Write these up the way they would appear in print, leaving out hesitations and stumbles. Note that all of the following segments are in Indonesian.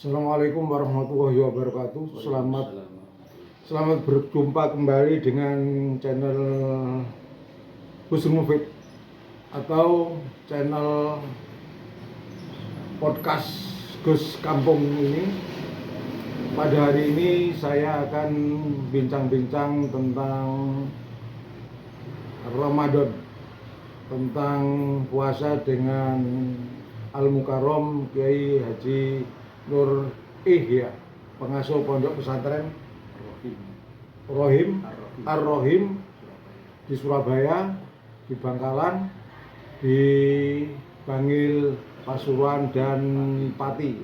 Assalamualaikum warahmatullahi wabarakatuh. Selamat berjumpa kembali dengan channel Husnul Mufid atau channel podcast Gus Kampung ini. Pada hari ini saya akan bincang-bincang tentang Ramadan, tentang puasa dengan Al-Mukarram Kiai Haji Nur Ihya, pengasuh pondok pesantren Rohim Ar-Rohim di Surabaya, di Bangkalan, di Bangil, Pasuruan, dan Pati.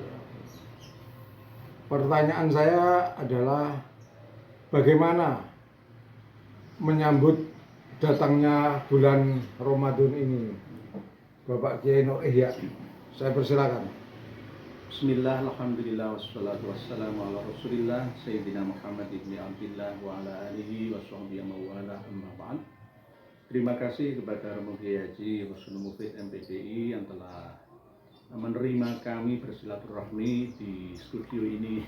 Pertanyaan saya adalah bagaimana menyambut datangnya bulan Ramadan ini, Bapak Kiai Nur Ihya? Saya persilakan. Bismillah, alhamdulillah, wassalatu wassalamu ala rasulillah Sayyidina Muhammad ibn Abdillah wa ala alihi wa sahbihi mawala amma ba'd. Terima kasih kepada Romo Kiai Haji Husnul Mufid MPDI yang telah menerima kami bersilaturahmi di studio ini.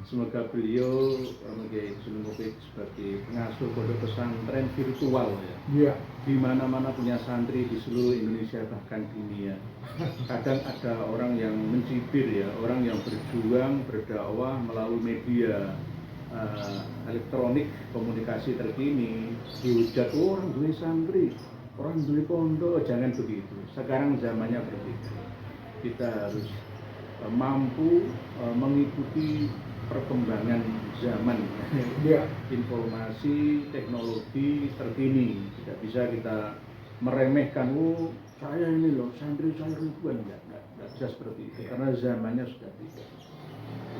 Semoga beliau, Romo Kiai Husnul Mufid, sebagai pengasuh pondok pesantren virtual ya, di mana-mana punya santri di seluruh Indonesia bahkan dunia. Kadang ada orang yang mencibir ya, orang yang berjuang berdakwah melalui media elektronik komunikasi terkini, dihujat orang duwe santri, orang duwe pondok. Jangan begitu. Sekarang zamannya berbeda. Kita harus mampu mengikuti perkembangan zaman. Informasi teknologi terkini. Tidak bisa kita meremehkan, saya ini loh, santri saya ribuan. Enggak bisa seperti itu, karena zamannya sudah beda.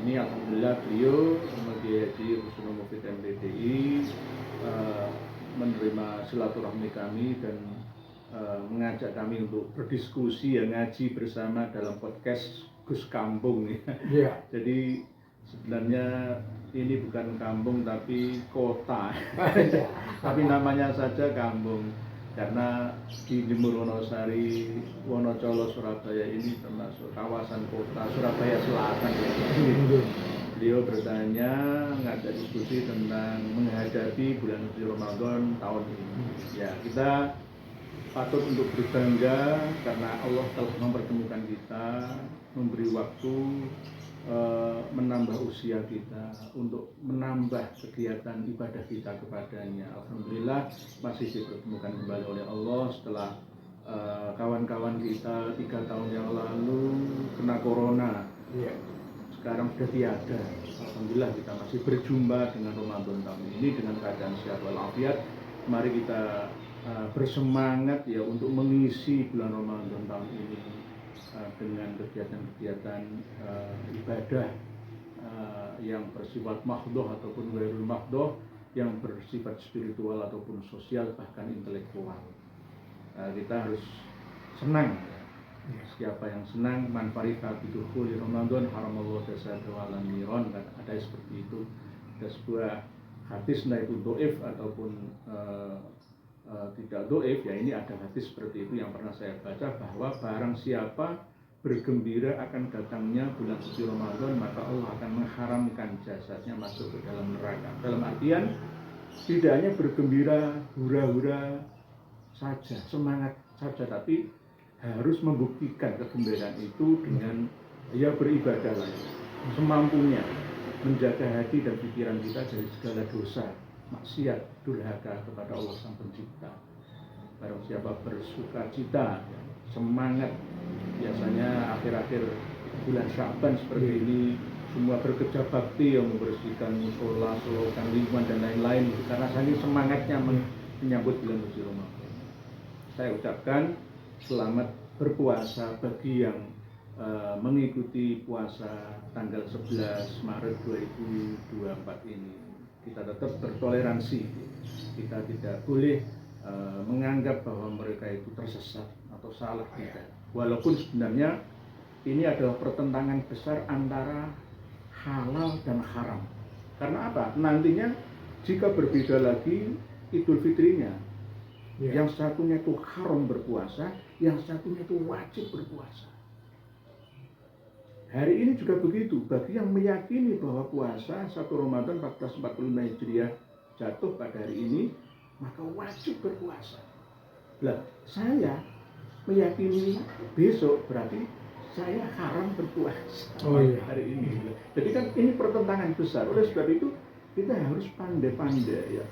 Ini alhamdulillah beliau Kiai Haji Husnul Mufid MPDI menerima silaturahmi kami dan mengajak kami untuk berdiskusi ya, ngaji bersama dalam podcast Gus Kampung ya. Jadi sebenarnya ini bukan kampung tapi kota. Tapi namanya saja kampung, karena di Jemur Wonosari, Wonocolo, Surabaya ini termasuk kawasan kota Surabaya Selatan ya. Beliau bertanya, ngajak diskusi tentang menghadapi bulan suci Ramadan tahun ini. Ya, kita patut untuk berbangga karena Allah telah mempertemukan kita, memberi waktu, menambah usia kita untuk menambah kegiatan ibadah kita kepadanya. Alhamdulillah masih dipertemukan kembali oleh Allah setelah kawan-kawan kita 3 tahun yang lalu kena corona. Sekarang sudah tiada. Alhamdulillah kita masih berjumpa dengan Ramadan tahun ini dengan keadaan sehat walafiat. Mari kita bersemangat ya untuk mengisi bulan Ramadan tahun ini dengan kegiatan-kegiatan ibadah yang bersifat mahdhoh ataupun ghairul mahdhoh, yang bersifat spiritual ataupun sosial bahkan intelektual. Kita harus senang. Siapa yang senang, man farihah bidukhuli Ramadan haramallahu jasadahu ala niron, kan ada seperti itu. Ada sebuah hadis, entah itu dhaif ataupun tidak dhaif ya, ini ada hadis seperti itu yang pernah saya baca, bahwa barang siapa bergembira akan datangnya bulan suci Ramadan, maka Allah akan mengharamkan jasadnya masuk ke dalam neraka. Dalam artian tidak hanya bergembira hura-hura saja, semangat saja, tapi harus membuktikan kegembiraan itu dengan ya beribadah lah, semampunya menjaga hati dan pikiran kita dari segala dosa, maksiat, durhaka kepada Allah Sang Pencipta. Barang siapa bersuka cita, semangat, biasanya akhir-akhir bulan Sya'ban seperti ini semua berkerja bakti yang membersihkan musola, selokan, lingkungan dan lain-lain, karena saking semangatnya menyambut bulan suci Ramadan. Saya ucapkan selamat berpuasa bagi yang mengikuti puasa tanggal 11 Maret 2024 ini. Kita tetap bertoleransi, kita tidak boleh menganggap bahwa mereka itu tersesat atau salah, tidak. Walaupun sebenarnya ini adalah pertentangan besar antara halal dan haram. Karena apa? Nantinya jika berbeda lagi Idul Fitrinya, yang satunya itu haram berpuasa, yang satunya itu wajib berpuasa. hari ini juga begitu. Bagi yang meyakini bahwa puasa 1 Ramadan 1445 Hijriah jatuh pada hari ini, maka wajib berpuasa. Lah, saya meyakini besok berarti saya haram berpuasa hari ini. Jadi kan ini pertentangan besar. Oleh sebab itu kita harus pandai-pandai ya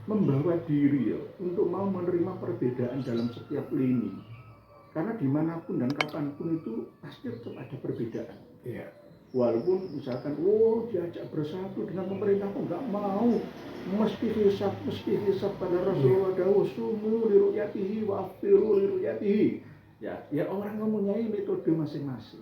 membawa diri ya untuk mau menerima perbedaan dalam setiap lini. Karena dimanapun dan kapanpun itu pasti tetap ada perbedaan. Iya. Walaupun misalkan, diajak bersatu dengan pemerintah kok nggak mau, mesti hisab pada Rasulullah dawuh sumu liru'yatihi wa aftiru liru'yatihi. Ya orang mempunyai metode masing-masing.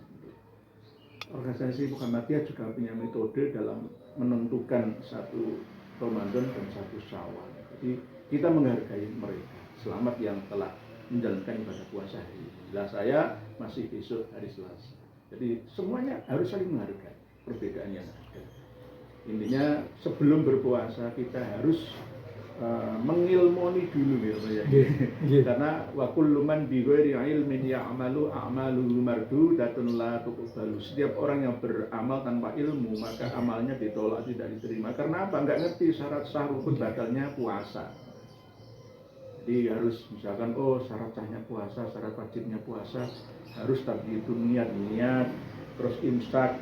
Organisasi Muhammadiyah juga punya metode dalam menentukan 1 Ramadan dan 1 Syawal. Jadi kita menghargai mereka. Selamat yang telah menjalankan ibadah puasa hari ini. Lah saya masih besok hari Selasa. Jadi semuanya harus saling menghargai perbedaan yang ada. Intinya sebelum berpuasa kita harus mengilmoni dulu ya Pak ya. Karena wa kullu man bi ghairi ilmin ya'malu a'maluhu mardudatun la tuqbalu. Setiap orang yang beramal tanpa ilmu maka amalnya ditolak, tidak diterima. Karena apa? Enggak ngerti syarat sah rukun batalnya puasa. Jadi harus misalkan syarat sahnya puasa, syarat wajibnya puasa harus tadi itu niat, terus imsak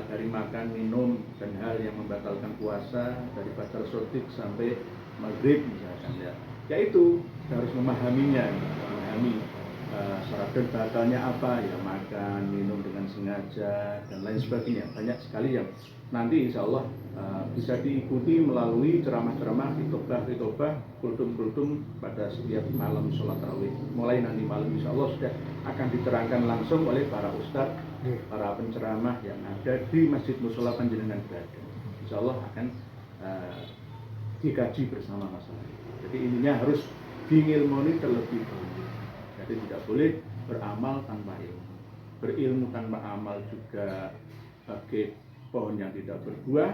dari makan, minum dan hal yang membatalkan puasa dari fajar shadiq sampai maghrib misalkan ya. Yaitu harus memahaminya, memahami syarat dan batalnya apa ya, makan, minum dengan sengaja dan lain sebagainya. Banyak sekali yang nanti insya Allah bisa diikuti melalui ceramah-ceramah, khitbah, kultum pada setiap malam sholat tarawih. Mulai nanti malam insya Allah sudah akan diterangkan langsung oleh para ustadz, para penceramah yang ada di Masjid Mushola Panjenengan Braga. Insya Allah akan dikaji bersama masalah. Jadi intinya harus diilmoni terlebih dahulu. Jadi tidak boleh beramal tanpa ilmu. Berilmu tanpa amal juga bagai pohon yang tidak berbuah.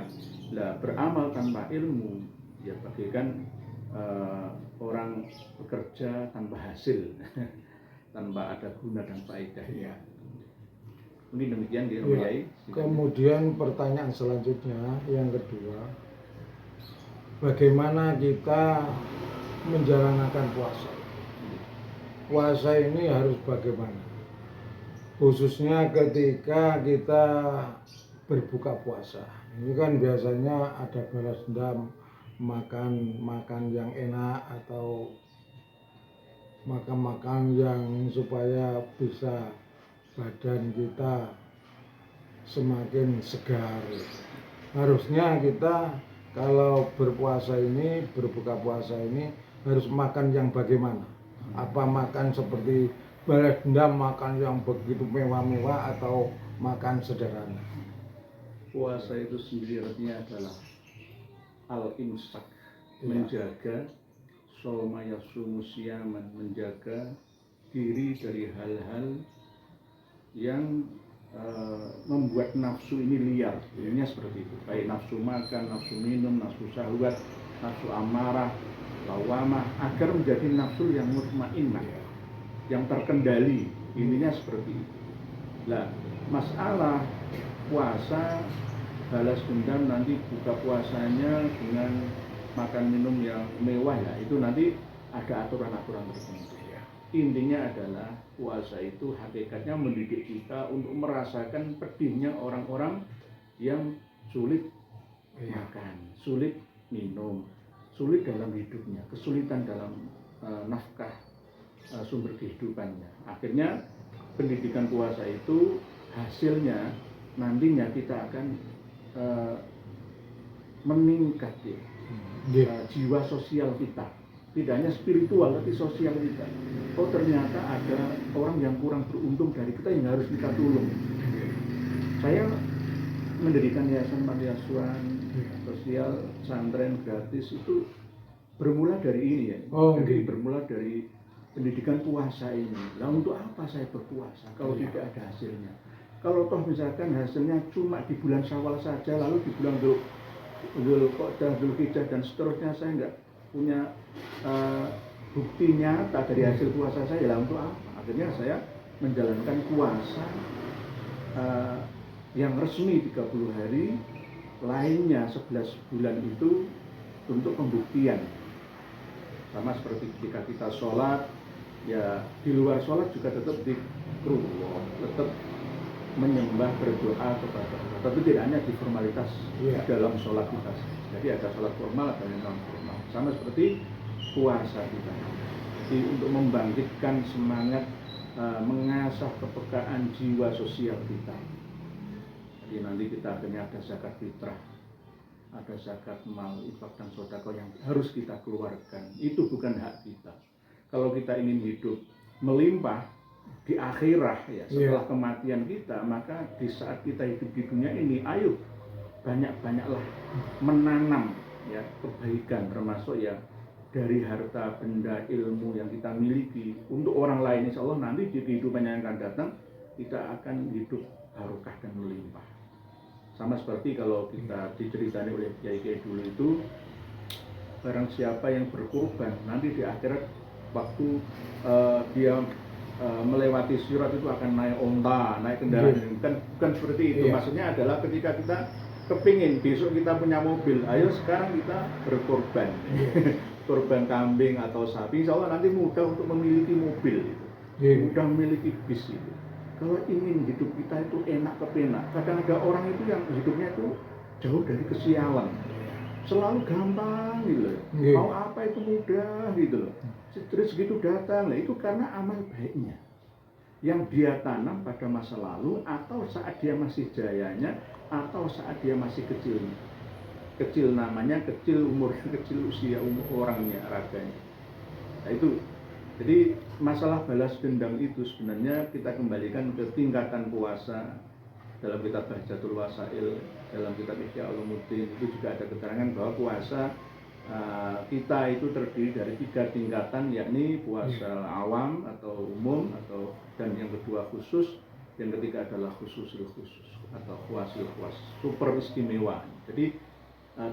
Lah beramal tanpa ilmu ya bagaikan orang bekerja tanpa hasil, tanpa ada guna dan faedahnya. Mungkin demikian dia Yai. Kemudian pertanyaan selanjutnya yang kedua, bagaimana kita menjalankan puasa? Puasa ini harus bagaimana? Khususnya ketika kita berbuka puasa. Ini kan biasanya ada balas dendam, makan yang enak atau makan yang supaya bisa badan kita semakin segar. Harusnya kita kalau berpuasa ini, berbuka puasa ini harus makan yang bagaimana? Apa makan seperti balas dendam, makan yang begitu mewah-mewah atau makan sederhana? Puasa itu sendiri artinya adalah al-imsak, menjaga soma yasumu siyaman, menjaga diri dari hal-hal yang membuat nafsu ini liar. Ini seperti itu, baik nafsu makan, nafsu minum, nafsu syahwat, nafsu amarah, lawamah, agar menjadi nafsu yang mutmainnah, yang terkendali. Intinya seperti itu. Lah, masalah puasa balas dendam nanti buka puasanya dengan makan minum yang mewah ya, itu nanti ada aturan-aturan tertentu ya. Intinya adalah puasa itu hakikatnya mendidik kita untuk merasakan pedihnya orang-orang yang sulit makan, sulit minum, sulit dalam hidupnya, kesulitan dalam nafkah sumber kehidupannya. Akhirnya pendidikan puasa itu hasilnya nantinya kita akan meningkat ya, jiwa sosial kita, tidak hanya spiritual tapi sosial kita. Ternyata ada orang yang kurang beruntung dari kita yang harus kita tolong. Saya mendirikan yayasan panti asuhan sosial santren gratis itu bermula dari ini ya. Jadi bermula dari pendidikan puasa ini. Lah untuk apa saya berpuasa kalau tidak ada hasilnya? Kalau toh misalkan hasilnya cuma di bulan Syawal saja, lalu di bulan Dzulqa'dah, Dzulhijjah dan seterusnya saya nggak punya bukti nyata dari hasil puasa saya, lah untuk apa? Akhirnya saya menjalankan puasa yang resmi 30 hari, lainnya 11 bulan itu untuk pembuktian. Sama seperti ketika kita sholat, ya di luar sholat juga tetap zikrullah, tetap menyembah, berdoa kepada Allah, tapi tidak hanya di formalitas dalam sholat kita. Jadi ada sholat formal, ada yang non formal. Sama seperti puasa kita. Jadi untuk membangkitkan semangat, mengasah kepekaan jiwa sosial kita. Jadi nanti kita akhirnya ada zakat fitrah, ada zakat mal, infak dan sedekah yang harus kita keluarkan. Itu bukan hak kita. Kalau kita ingin hidup melimpah di akhirat ya, setelah kematian kita, maka di saat kita hidup di dunia ini, ayo banyak-banyaklah menanam ya kebaikan, termasuk ya dari harta, benda, ilmu yang kita miliki untuk orang lain. Insya Allah nanti di kehidupan yang akan datang kita akan hidup barokah dan melimpah. Sama seperti kalau kita diceritani oleh kiai-kiai dulu itu, barang siapa yang berkorban nanti di akhirat waktu dia melewati sirat itu akan naik onta, naik kendaraan. Bukan seperti itu. Maksudnya adalah ketika kita kepingin besok kita punya mobil, ayo sekarang kita berkorban. Korban kambing atau sapi, insya Allah nanti mudah untuk memiliki mobil itu, mudah memiliki bis itu. Kalau ingin hidup kita itu enak kepenak, kadang ada orang itu yang hidupnya itu jauh dari kesialan, selalu gampang gitu loh. Mau apa itu mudah gitu loh. Terus gitu datang, itu karena amal baiknya yang dia tanam pada masa lalu, atau saat dia masih jayanya, atau saat dia masih kecilnya. Kecil namanya, kecil umurnya, kecil usia orangnya, raganya. Nah itu, jadi masalah balas dendam itu sebenarnya kita kembalikan ke tingkatan puasa. Dalam kitab Bahjatul Wasail, dalam kitab Ihya Ulumuddin itu juga ada keterangan bahwa puasa kita itu terdiri dari 3 tingkatan, yakni puasa awam atau umum, dan yang kedua khusus, yang ketiga adalah khususul khusus atau khuasil khuas, super istimewa. Jadi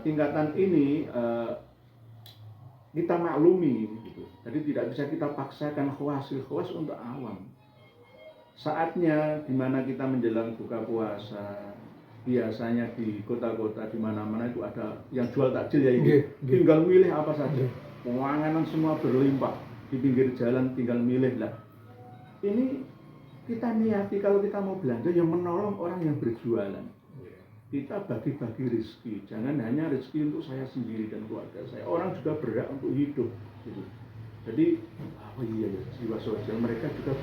tingkatan ini kita maklumi gitu. Jadi tidak bisa kita paksakan khuasil khuas untuk awam. Saatnya dimana kita menjelang buka puasa, biasanya di kota-kota di mana-mana itu ada yang jual takjil ya ini. Tinggal milih apa saja. Penganganan semua berlimpah di pinggir jalan, tinggal milih lah. Ini kita niati kalau kita mau belanja yang menolong orang yang berjualan. Kita bagi-bagi rezeki, jangan hanya rezeki untuk saya sendiri dan keluarga saya. Orang juga berhak untuk hidup gitu. Jadi jiwa sosial mereka juga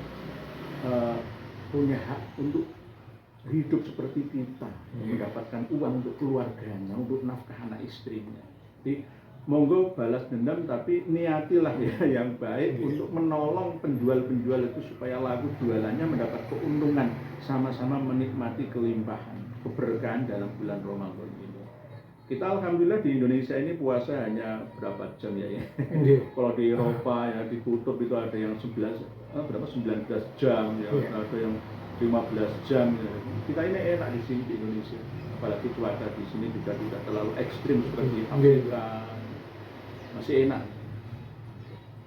punya hak untuk hidup seperti kita, mendapatkan uang untuk keluarganya, untuk nafkah anak istrinya. Jadi monggo balas dendam, tapi niatilah ya yang baik untuk menolong penjual-penjual itu supaya laku jualannya mendapat keuntungan, sama-sama menikmati kelimpahan, keberkahan dalam bulan Ramadan ini. Kita alhamdulillah di Indonesia ini puasa hanya berapa jam ya? Kalau di Eropa ya di kutub itu ada yang 19 jam ya, ada yang 15 jam ya. Kita ini enak di sini di Indonesia, apalagi cuaca di sini juga tidak terlalu ekstrim seperti Afrika, masih enak.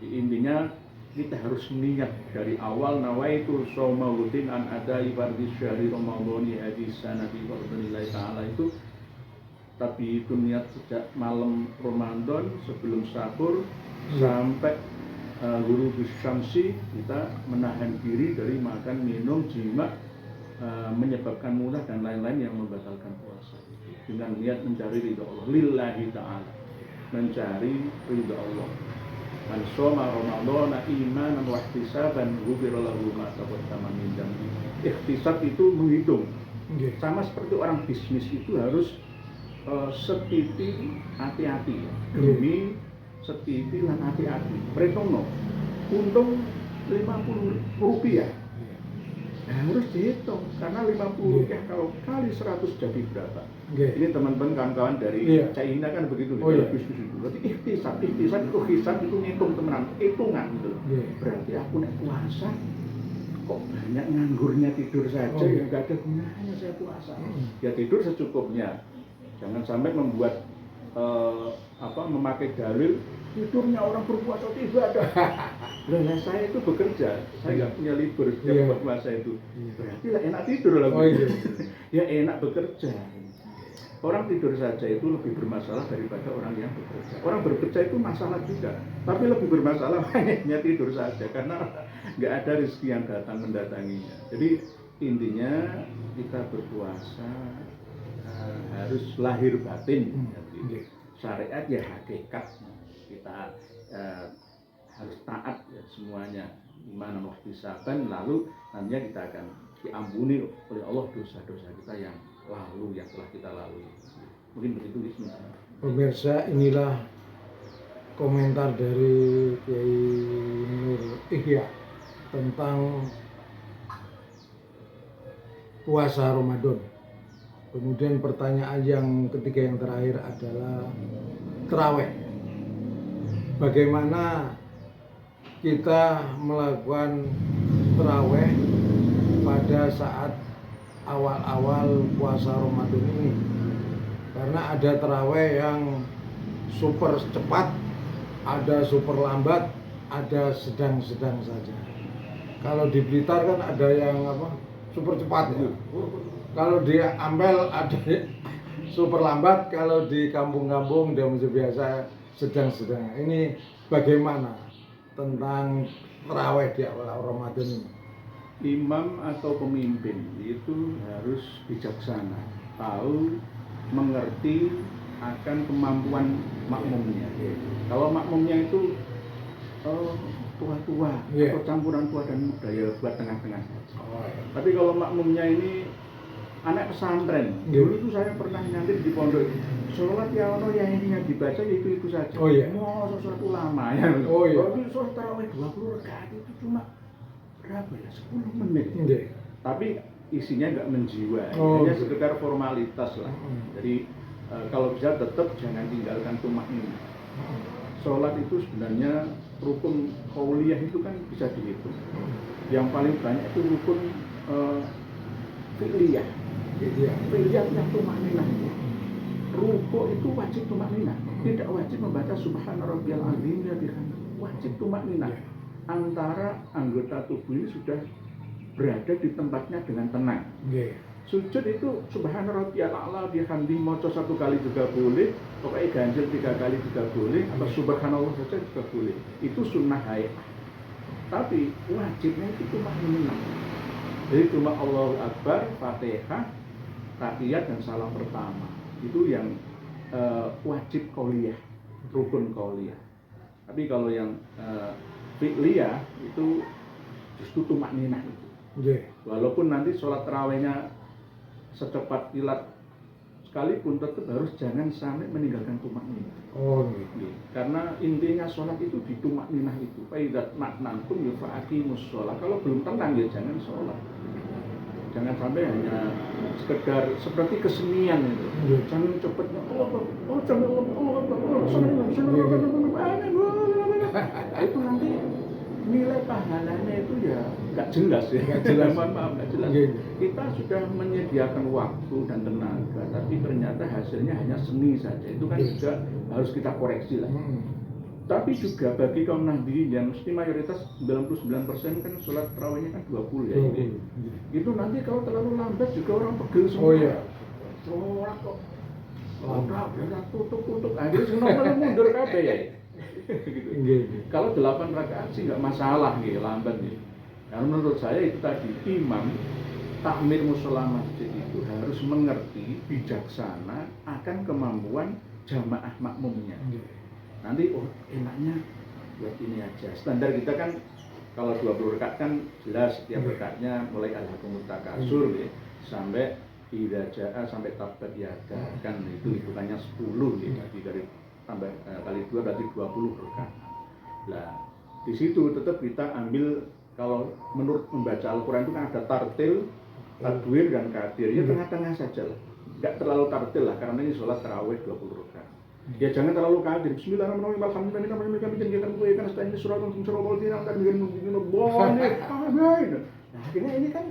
Intinya kita harus niat dari awal, nawaitu shaumauddin an adai fardhi syahri ramadhani hadisana bi fardhillah taala itu. Tapi itu niat sejak malam Ramadan sebelum sahur sampai ghurubus syamsi, kita menahan diri dari makan, minum, jima, menyebabkan mulah dan lain-lain yang membatalkan puasa, dengan niat mencari ridha Allah lillahi ta'ala, mencari ridha Allah. Man shoma ramadhana imanan wa ihtisaban ghufira lahu ma taqaddama min dhanbi. Ihtisab itu menghitung. Sama seperti orang bisnis itu harus setiti hati-hati ya. Demi setiti lan hati-hati. Pretono untung 50 rupiah. Harus dihitung karena 50 rupiah kalau kali 100 jadi berapa? Ini teman-teman kawan-kawan dari China kan begitu bisnis itu. Berarti ihtisab itu hisab itu ngitung temenan, hitungan gitu. Berarti aku nek puasa kok banyak nganggurnya, tidur saja ya enggak ada gunanya saya puasa. Ya tidur secukupnya. Jangan sampai membuat memakai dalil tidurnya orang berpuasa tidak ada. Lah saya itu bekerja, saya nggak punya libur Iya. setiap bulan puasa itu. Iya. Berarti lah enak tidur lah. Oh iya. Ya enak bekerja. Orang tidur saja itu lebih bermasalah daripada orang yang bekerja. Orang bekerja itu masalah juga, tapi lebih bermasalah hanya tidur saja karena nggak ada rezeki yang datang mendatanginya. Jadi intinya kita berpuasa harus lahir batin. Jadi, syariat ya hakikat kita harus taat ya semuanya. Iman waktu saban, lalu nantinya kita akan diampuni oleh Allah dosa-dosa kita yang lalu yang telah kita lalui. Mungkin begitu sementara. Pemirsa, inilah komentar dari Kiai Nur Ihya tentang puasa Ramadan. Kemudian pertanyaan yang ketiga yang terakhir adalah tarawih. Bagaimana kita melakukan tarawih pada saat awal-awal puasa Ramadan ini? Karena ada tarawih yang super cepat, ada super lambat, ada sedang-sedang saja. Kalau di Blitar kan ada yang super cepat ya. Kalau di Ampel ada super lambat, kalau di kampung-kampung dan biasa sedang-sedang. Ini bagaimana tentang tarawih di awal Ramadan ini? Imam atau pemimpin itu harus bijaksana, tahu mengerti akan kemampuan makmumnya. Kalau makmumnya itu tua-tua atau campuran tua dan muda ya buat tengah-tengah. Tapi kalau makmumnya ini anak pesantren, dulu itu saya pernah nyantri di pondok. Sholat ya ono yang intinya dibaca itu saja. Oh iya. Mau sholat ulama ya. Oh iya. Kalau sholat tarawih 20 rakaat itu cuma berapa ya? 10 menit. Tapi isinya nggak menjiwa, hanya sekedar formalitas lah. Jadi kalau bisa tetap jangan tinggalkan tumakninah. Sholat itu sebenarnya rukun qauliyah itu kan bisa dihitung. Yang paling banyak itu rukun fi'liyah. Fi'liyah yang tumakninah. Ruku itu wajib tumakninah, tidak wajib membaca subhana rabbiyal azim ya bihamdihi. Wajib tumakninah. Antara anggota tubuh ini sudah berada di tempatnya dengan tenang. Sujud itu subhana rabbiyal a'la bihamdihi maca 1 kali juga boleh, pokoknya ganjil 3 kali juga boleh, atau subhanallah saja juga boleh. Itu sunnah hayah. Tapi wajibnya itu tumakninah. Jadi cuma Allahu Akbar, Fatihah, tahiyat dan salam pertama. Itu yang wajib qauliyah, rukun qauliyah. Tapi kalau yang fi'liyah itu justru tumakninah itu. Walaupun nanti sholat tarawihnya secepat kilat sekalipun tetap harus jangan sampai meninggalkan tumakninah. Karena intinya sholat itu di tumakninah itu. Faidat maknantum yufa'aqimus sholat. Kalau belum tenang ya jangan sholat. Jangan sampai hanya sekedar seperti kesenian itu. Jangan cepatnya itu nanti nilai pahalanya itu ya nggak jelas ya. Nggak jelas. Kita sudah menyediakan waktu dan tenaga, tapi ternyata hasilnya hanya seni saja. Itu kan juga harus kita koreksi lah. Tapi juga bagi kaum nahdliyin yang mesti mayoritas 99% kan sholat tarawihnya kan 20 ya ini. Itu nanti kalau terlalu lambat juga orang pegel semua. Sholat kok lambat, tutup. Akhirnya semua mundur kabeh ya. Gitu. Kalau 8 rakaat sih nggak masalah nih lambat nih. Karena menurut saya itu tadi imam takmir mushola masjid itu harus mengerti bijaksana akan kemampuan jamaah makmumnya. Nanti enaknya buat ini aja. Standar kita kan kalau 20 rakaat kan jelas setiap rakaatnya mulai alhaqumut takasur ya, sampai idza jaa sampai tabat yada kan itu hitungannya 10 ya, dari tambah kali 2 berarti 20 rakaat. Nah, di situ tetap kita ambil kalau menurut membaca Al-Qur'an itu kan ada tartil, tadwir dan kadir. Ya tengah-tengah saja lah. Enggak terlalu tartil lah karena ini sholat tarawih 20 rakaat. Ya jangan terlalu kadir. Bismillahirrahmanirrahim. Alhamdulillah Nah, akhirnya ini kan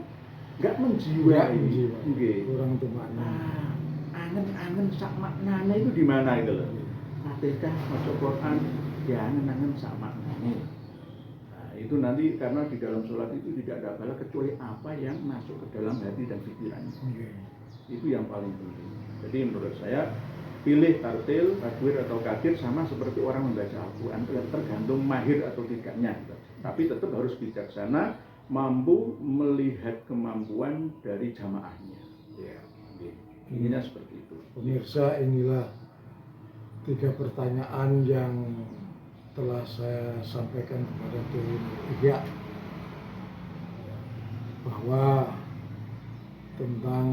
enggak menjiwai. Kurang tumakninah. Angen-angen sak maknanya itu di mana itu loh. Fatihah maca Quran ya angen-angen sak maknanya. itu nanti karena di dalam sholat itu tidak ada bala kecuali apa yang masuk ke dalam hati dan pikiran. Itu yang paling penting. Jadi menurut saya pilih tartil, tajwid atau kadir sama seperti orang membaca Al-Quran, tergantung mahir atau tidaknya. Tapi tetap harus bijaksana, mampu melihat kemampuan dari jamaahnya. Ya, intinya seperti itu. Pemirsa, inilah 3 pertanyaan yang telah saya sampaikan kepada Kiai Nur Ihya bahwa tentang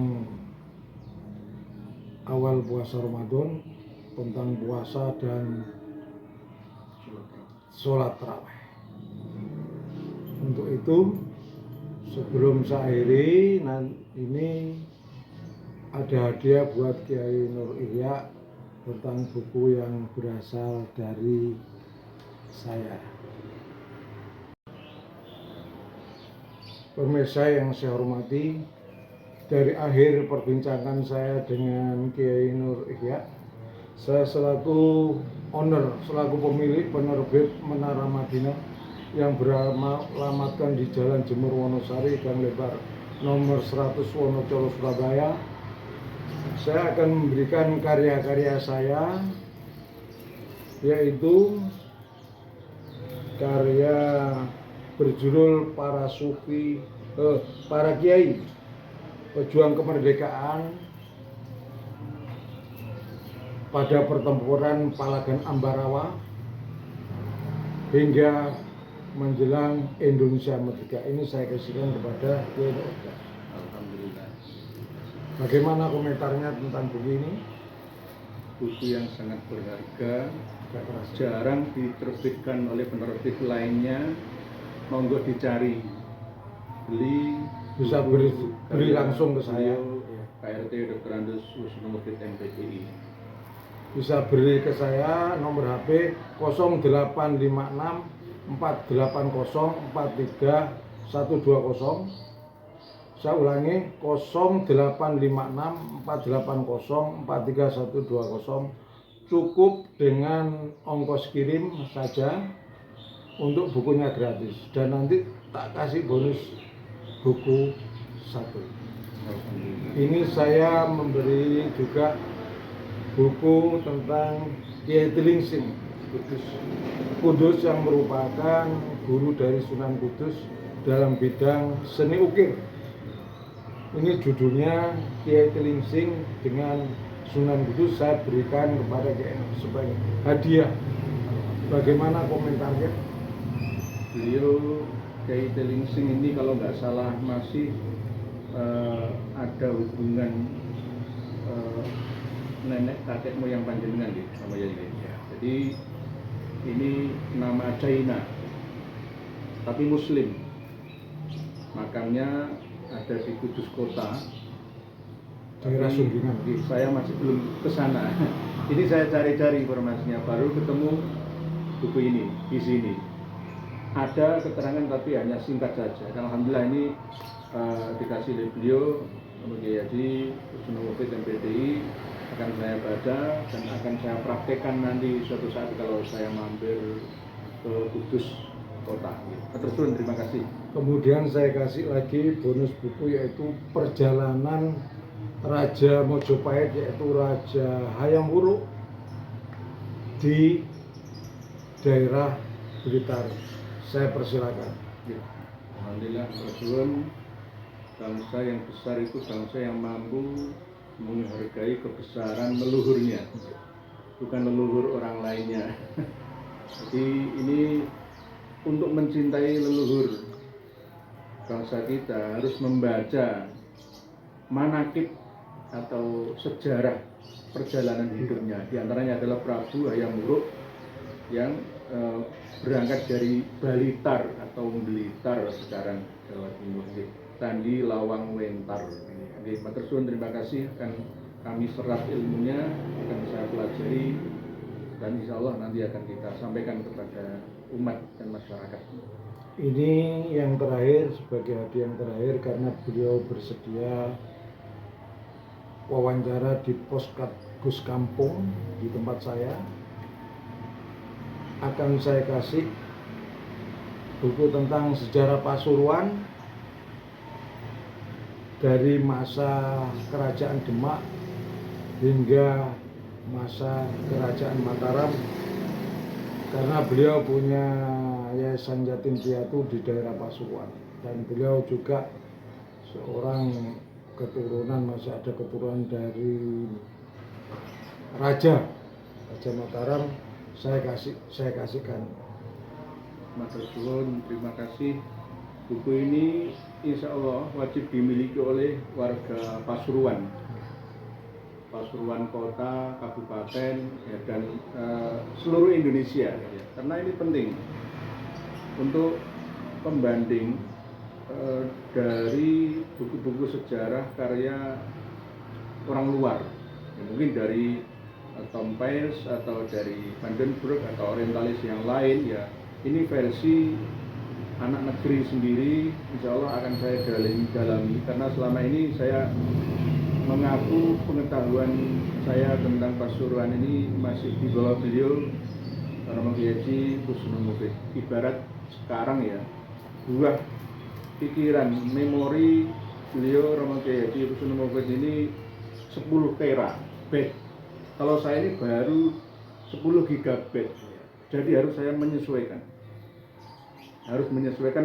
awal puasa Ramadan, tentang puasa dan sholat tarawih. Untuk itu, sebelum saya akhiri, ini ada hadiah buat Kiai Nur Ihya tentang buku yang berasal dari saya. Pemirsa yang saya hormati, dari akhir perbincangan saya dengan Kiai Nur Ihya, saya selaku owner, selaku pemilik penerbit Menara Madinah yang beralamatkan di Jalan Jemur Wonosari, Gang Lebar nomor 100 Wonocolo, Surabaya, saya akan memberikan karya-karya saya, yaitu karya berjudul Para Kiai Pejuang Kemerdekaan pada Pertempuran Palagan Ambarawa hingga menjelang Indonesia Merdeka. Ini saya kasihkan kepada Kiai Nur Ihya. Alhamdulillah. Bagaimana komentarnya tentang buku ini? Buku yang sangat berharga, jarang diterbitkan oleh penerbit lainnya. Monggo dicari, beli, Bisa beri langsung ke saya. KRT Dr. Andus Wisnu Mufid MPDI. Bisa beri ke saya, nomor HP 0856 480 43120. Saya ulangi, 0856 480 43120. Cukup dengan ongkos kirim saja, untuk bukunya gratis, dan nanti tak kasih bonus buku 1. Ini saya memberi juga buku tentang Kiai Telingsing Kudus yang merupakan guru dari Sunan Kudus dalam bidang seni ukir. Ini judulnya Kiai Telingsing dengan Sunan Kudus, saya berikan kepada Kiai sebagai hadiah. Bagaimana komentarnya? Beliau Kiai Telingsing ini kalau nggak salah masih ada hubungan nenek kakek moyang panjenengan gitu sama Yai. Jadi ini nama China, tapi Muslim. Makamnya ada di Kudus Kota. Daerah Sunggingan. Saya masih belum ke sana. Ini saya cari-cari informasinya, baru ketemu buku ini di sini. Ada keterangan tapi hanya singkat saja. Dan alhamdulillah ini dikasih oleh beliau, Kiai Haji Wisnu Mufid MPDI, akan saya baca dan akan saya praktekkan nanti suatu saat kalau saya mampir ke Kudus Kota. Terus terima kasih. Kemudian saya kasih lagi bonus buku, yaitu Perjalanan Raja Mojopahit, yaitu Raja Hayam Wuruk di daerah Blitar. Saya persilakan. Ya. Alhamdulillah, Rasulun, bangsa yang besar itu bangsa yang mampu menghargai kebesaran leluhurnya, bukan leluhur orang lainnya. Jadi ini untuk mencintai leluhur bangsa kita harus membaca manakib atau sejarah perjalanan hidupnya. Di antaranya adalah Prabu Hayam Wuruk yang berangkat dari Blitar atau Blitar sekarang Jawa Timur, Tandi Lawang Wentar. Matur suwun, terima kasih, akan kami serap ilmunya, akan saya pelajari, dan insya Allah nanti akan kita sampaikan kepada umat dan masyarakat. Ini yang terakhir, sebagai hadiah yang terakhir, karena beliau bersedia wawancara di Poskat Gus Kampung di tempat saya, akan saya kasih buku tentang sejarah Pasuruan dari masa Kerajaan Demak hingga masa Kerajaan Mataram, karena beliau punya Yayasan Yatim Piatu di daerah Pasuruan, dan beliau juga seorang keturunan, masih ada keturunan dari Raja Mataram. Saya kasihkan. Matur suwun, terima kasih. Buku ini insya Allah wajib dimiliki oleh warga Pasuruan kota, kabupaten, ya, dan seluruh Indonesia, ya. Karena ini penting untuk pembanding dari buku-buku sejarah karya orang luar, ya, mungkin dari Tom Paine atau dari Van den Broek atau orientalis yang lain, ya. Ini versi anak negeri sendiri, insya Allah akan saya dalami, karena selama ini saya mengaku pengetahuan saya tentang Pasuruan ini masih di bawah beliau, Romo Kiai Haji Kusnul Mufid. Ibarat sekarang, ya, buah pikiran, memori beliau Romo Kiai Haji Kusnul Mufid ini 10 terabyte. Kalau saya ini baru 10 gigabyte. Jadi harus saya menyesuaikan,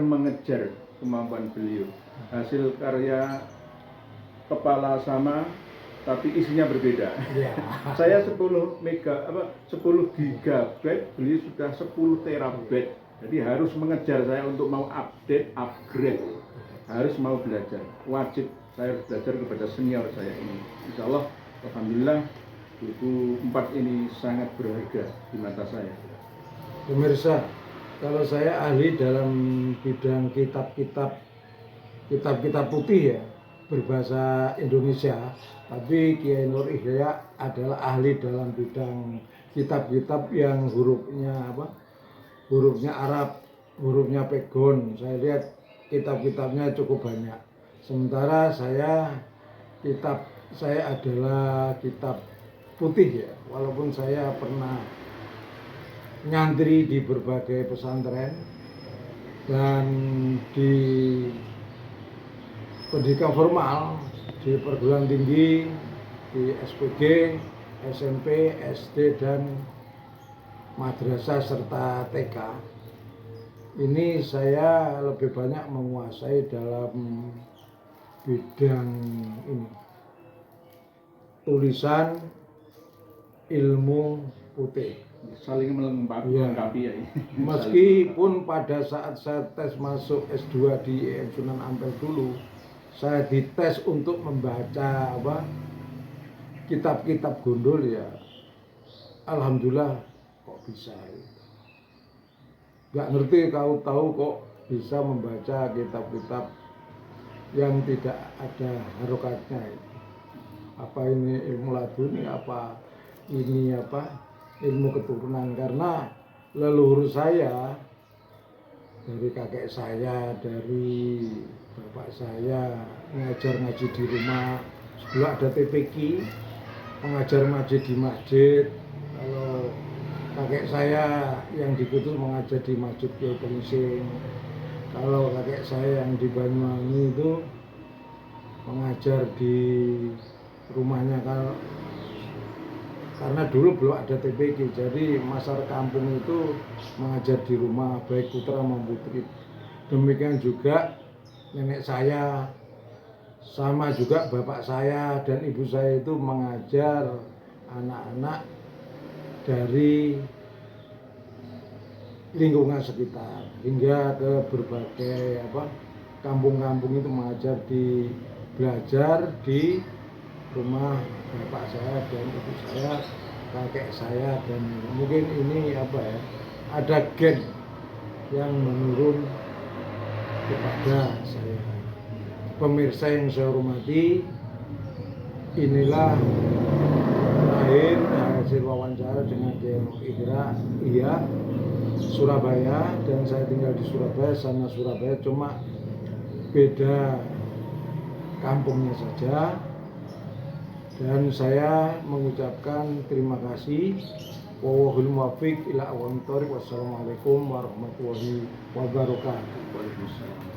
mengejar kemampuan beliau. Hasil karya kepala sama tapi isinya berbeda. Ya. Saya 10 gigabyte, beliau sudah 10 terabyte. Jadi harus mengejar saya untuk mau update, upgrade. Harus mau belajar. Wajib saya harus belajar kepada senior saya ini. Insya Allah, alhamdulillah, buku 4 ini sangat berharga di mata saya. Pemirsa, kalau saya ahli dalam bidang kitab-kitab putih, ya, berbahasa Indonesia, tapi Kiai Nur Ihya adalah ahli dalam bidang kitab-kitab yang hurufnya Arab, hurufnya pegon. Saya lihat kitab-kitabnya cukup banyak. Sementara saya adalah kitab putih, ya, walaupun saya pernah nyantri di berbagai pesantren dan di pendidikan formal, di perguruan tinggi, di SPG, SMP, SD, dan madrasah serta TK. Ini saya lebih banyak menguasai dalam bidang ini, tulisan ilmu putih. Saling melengkapi, ya. Meskipun pada saat saya tes masuk S2 di IAIN Sunan Ampel dulu, saya dites untuk membaca kitab-kitab Gondol, ya. Alhamdulillah kok bisa. Gak ngerti kau tahu kok bisa membaca kitab-kitab yang tidak ada harokatnya. Apa ini ilmu laduni, apa ini ilmu keturunan, karena leluhur saya, dari kakek saya, dari bapak saya mengajar ngaji di rumah. Sebelum ada TPQ, mengajar ngaji di masjid. Kalau kakek saya yang di Kudus mengajar di Masjid Kiai Pengsing. Kalau kakek saya yang di Banyuwangi itu mengajar di rumahnya, karena dulu belum ada TPQ, jadi masyarakat kampung itu mengajar di rumah, baik putra maupun putri. Demikian juga nenek saya, sama juga bapak saya dan ibu saya itu mengajar anak-anak dari lingkungan sekitar hingga ke berbagai kampung-kampung itu mengajar, belajar di rumah bapak saya dan ibu saya, kakek saya, dan mungkin ini ada gen yang menurun kepada saya. Pemirsa yang saya hormati, inilah terakhir hasil wawancara dengan Kiai Nur Ihya Surabaya, dan saya tinggal di Surabaya, sana Surabaya, cuma beda kampungnya saja. Dan saya mengucapkan terima kasih Wallahul muwaffiq ila aqwamit thoriq. Wassalamualaikum warahmatullahi wabarakatuh. Waalaikumsalam.